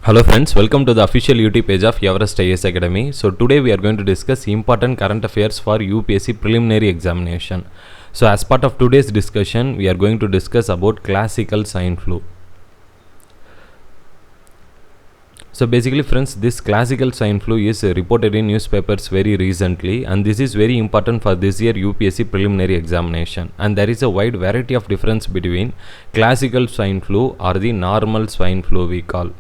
Hello friends, welcome to the official YouTube page of Everest IAS Academy. So today we are going to discuss important current affairs for UPSC preliminary examination. So as part of today's discussion, we are going to discuss about classical swine flu. So basically friends, this classical swine flu is reported in newspapers very recently, and this is very important for this year UPSC preliminary examination. And there is a wide variety of difference between classical swine flu or the normal swine flu we call.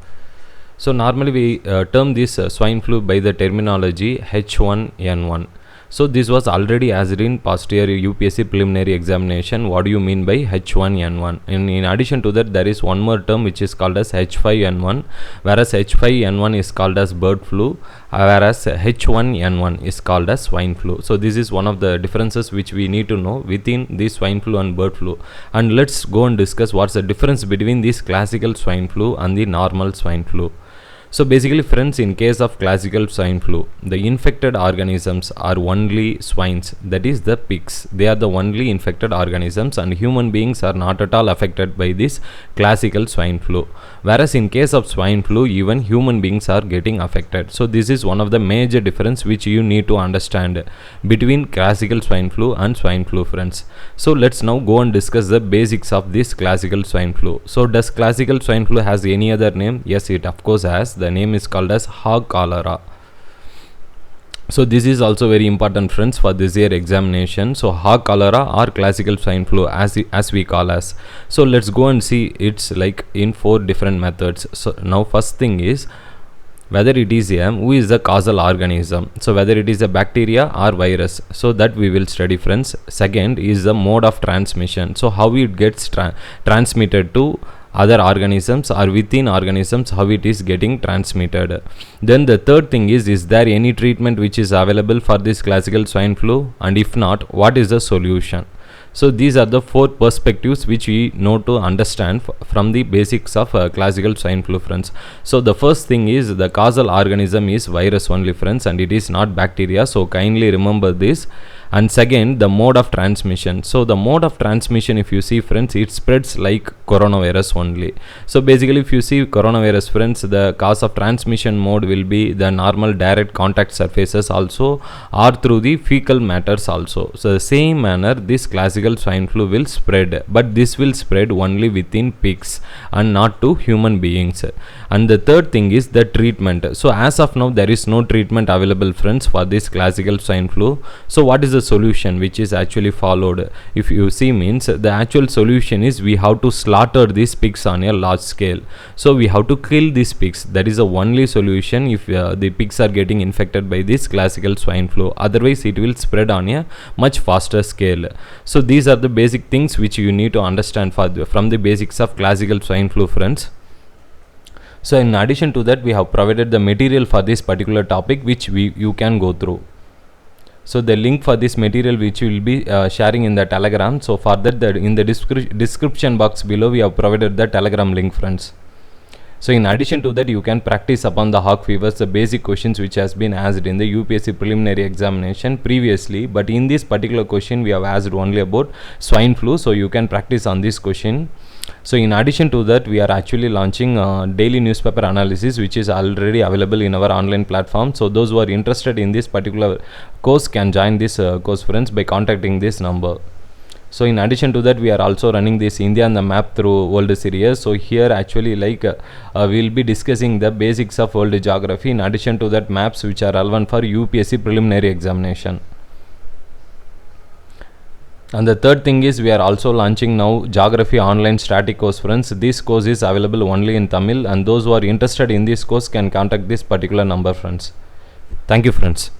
So normally we term this swine flu by the terminology H1N1. So this was already asked in past year UPSC preliminary examination. What do you mean by H1N1? In addition to that, there is one more term which is called as H5N1, whereas H5N1 is called as bird flu, whereas H1N1 is called as swine flu. So this is one of the differences which we need to know within the swine flu and bird flu. And let's go and discuss what's the difference between this classical swine flu and the normal swine flu. So basically friends, in case of classical swine flu, the infected organisms are only swines, that is the pigs. They are the only infected organisms, and human beings are not at all affected by this classical swine flu. Whereas in case of swine flu, even human beings are getting affected. So this is one of the major difference which you need to understand between classical swine flu and swine flu, friends. So let's now go and discuss the basics of this classical swine flu. So does classical swine flu has any other name? Yes, it of course has. The name is called as hog cholera. So this is also very important friends for this year examination. So hog cholera or classical swine flu as we call as. So let's go and see it's like in 4 different methods. So now first thing is whether it is who is the causal organism. So whether it is a bacteria or virus, so that we will study friends. Second is the mode of transmission. So how it gets transmitted to other organisms or within organisms, how it is getting transmitted. Then the third thing is there any treatment which is available for this classical swine flu, and if not, what is the solution? So these are the 4 perspectives which we know to understand from the basics of classical swine flu, friends. So the first thing is the causal organism is virus only, friends, and it is not bacteria. So kindly remember this. And second, the mode of transmission. So the mode of transmission, if you see friends, it spreads like coronavirus only. So basically if you see coronavirus, friends, the cause of transmission mode will be the normal direct contact surfaces also, or through the fecal matters also. So the same manner this classical swine flu will spread, but this will spread only within pigs and not to human beings. And the third thing is the treatment. So as of now there is no treatment available, friends, for this classical swine flu. So what is the solution which is actually followed? If you see, means the actual solution is we have to slaughter these pigs on a large scale. So we have to kill these pigs. That is the only solution if the pigs are getting infected by this classical swine flu. Otherwise it will spread on a much faster scale. So these are the basic things which you need to understand from the basics of classical swine flu, friends. So in addition to that, we have provided the material for this particular topic which you can go through. So the link for this material which we will be sharing in the Telegram. So for that, in the description box below we have provided the Telegram link, friends. So in addition to that, you can practice upon the hog fevers, the basic questions which has been asked in the UPSC preliminary examination previously, but in this particular question we have asked only about swine flu, so you can practice on this question. So in addition to that, we are actually launching daily newspaper analysis which is already available in our online platform. So those who are interested in this particular course can join this course, friends, by contacting this number. So in addition to that, we are also running this India on the Map through World Series. So here actually we will be discussing the basics of world geography. In addition to that, maps which are relevant for UPSC preliminary examination. And the third thing is we are also launching now Geography online static course, friends. This course is available only in Tamil, and those who are interested in this course can contact this particular number, friends. Thank you, friends.